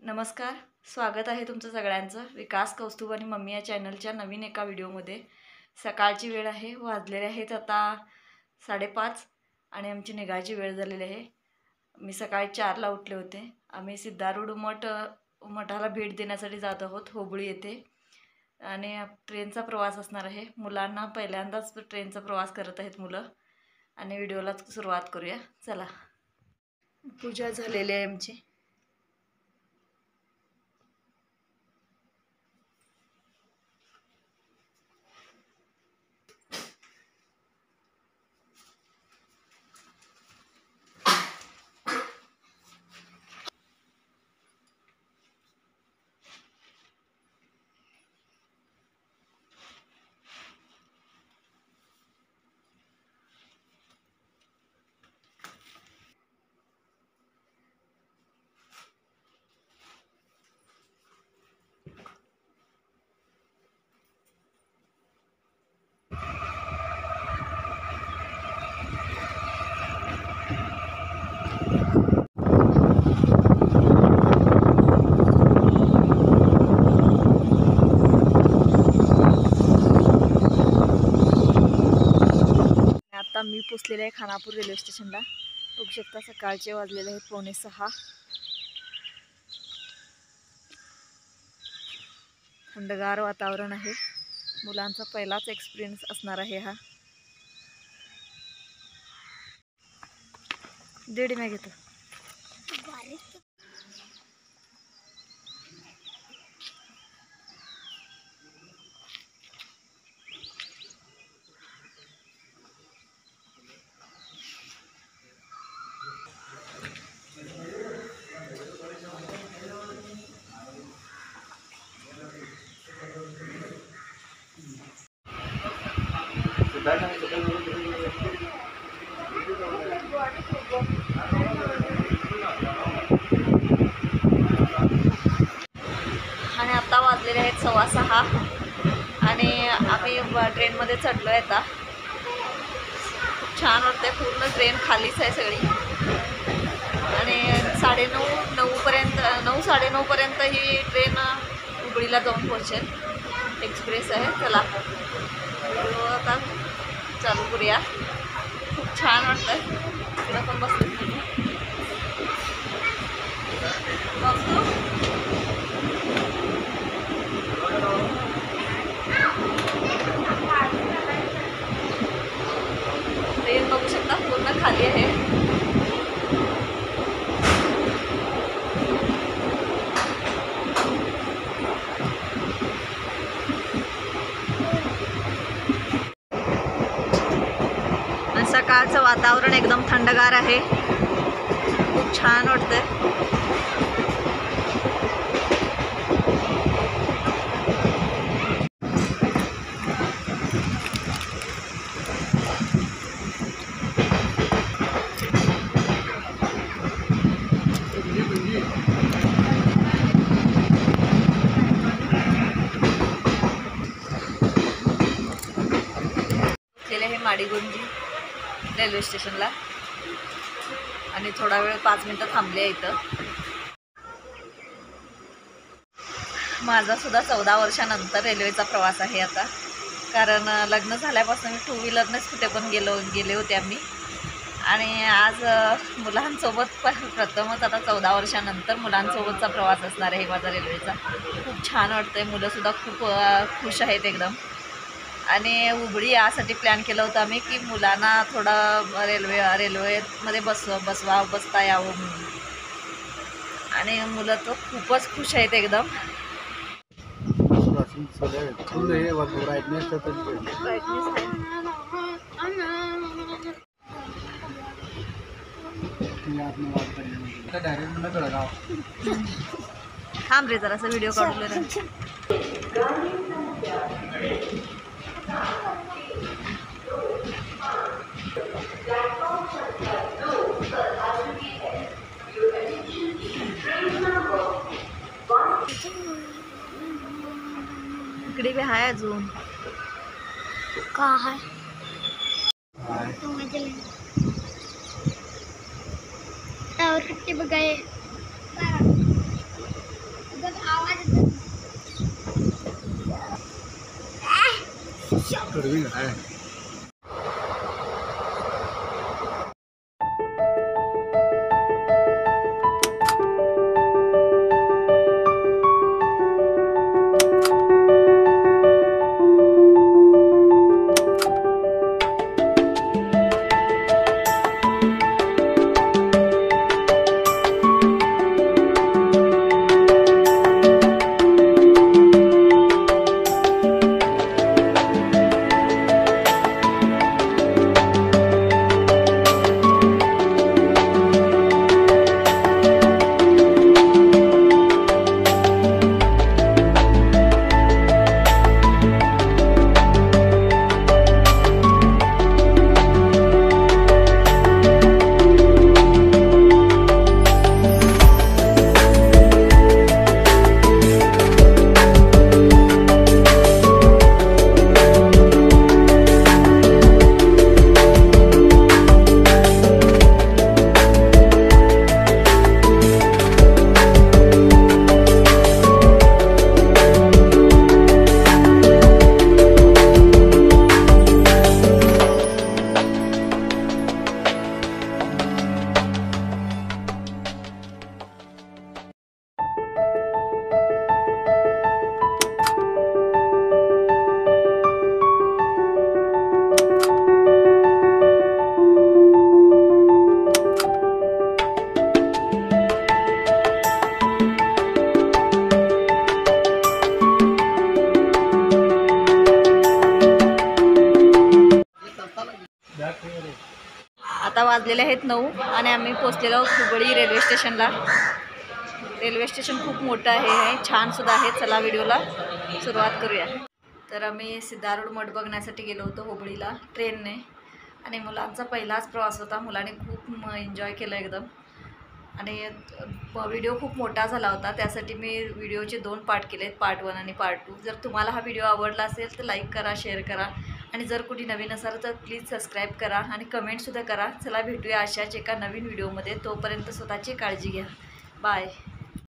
नमस्कार, स्वागत आहे तुमचं सगळ्यांचं विकास कौस्तुभ आणि मम्मी या चॅनलच्या नवीन एका व्हिडिओमध्ये। सकाळची वेळ आहे, वाजलेले आहेत आता 5:30 आणि आमची निघायची वेळ झालेली आहे। मी सकाळी 4ला उठले होते। आम्ही सिद्धारूढ मठाला भेट देण्यासाठी जात आहोत हुबळी येथे आणि ट्रेनचा प्रवास असणार आहे। मुलांना पहिल्यांदाच ट्रेनचा प्रवास करत आहेत मुलं आणि व्हिडिओला सुरुवात करूया। चला, पूजा झालेली आहे आमची। आता मी पोचलेले आहे खानापूर रेल्वे स्टेशनला। बघू शकता सकाळचे वाजलेले आहेत 5:45। थंडगार वातावरण आहे। मुलांचा पहिलाच एक्सपिरियन्स असणार आहे हा। दीड मी घेतो। आणि आता वाजलेले आहेत 6:15 आणि आम्ही ट्रेनमध्ये चढलोय आता। खूप छान वाटतंय, पूर्ण ट्रेन खालीच आहे सगळी आणि 9:30 पर्यंत 9:30 पर्यंत ही ट्रेन हुबळीला जाऊन पोहोचेल। एक्सप्रेस आहे। चला व्हिडिओ आता चालू करूया। खूप छान वाटतंय, तिकडं पण बसले ट्रेन बघू शकता पूर्ण खाली आहे। सकाळचं वातावरण एकदम थंडगार आहे, खूप छान वाटतंय। माडीगुंजी रेल्वे स्टेशनला आणि थोडा वेळ 5 मिनिटं थांबले इथं। माझा सुद्धा 14 वर्षानंतर रेल्वेचा प्रवास आहे आता, कारण लग्न झाल्यापासून मी 2 व्हीलरनेच कुठे पण गेले होते आम्ही आणि आज मुलांसोबत प्रथमच आता 14 वर्षानंतर मुलांसोबतचा प्रवास असणार आहे माझा रेल्वेचा। खूप छान वाटतंय, मुलंसुद्धा खूप खुश आहेत एकदम। आणि हुबळी यासाठी प्लॅन केलं होतं आम्ही की मुलांना थोडं रेल्वेमध्ये बसता यावं म्हणून, आणि मुलं तर खूपच खुश आहेत एकदम। थांब रे जरासा व्हिडिओ काढून रे। इकडे भी आहे अजून का आहे टावर किती बघाय। आता वाजलेले आहेत 9 आणि आम्ही पोचलेलो आहोत हुबळी रेल्वे स्टेशनला. रेल्वे स्टेशन खूप मोठं आहे, छान सुद्धा आहे. चला व्हिडिओला सुरुवात करूया. तर आम्ही सिद्धारूढ मठ बघण्यासाठी गेलो होतो हुबळीला ट्रेनने आणि मुलांचा पहिलाच प्रवास होता. मुलांनी खूप एन्जॉय केलं एकदम आणि व्हिडिओ खूप मोठा झाला होता, त्यासाठी मी व्हिडिओचे 2 पार्ट केलेत, पार्ट 1 आणि पार्ट 2. जर तुम्हाला हा व्हिडिओ आवडला असेल तर लाईक करा, शेअर करा आणि जर कुणी नवीन असाल तर प्लीज सबस्क्राईब करा आणि कमेंटसुद्धा करा. चला भेटूया अशाच एका नवीन व्हिडिओमध्ये. तोपर्यंत स्वतःची काळजी घ्या. बाय.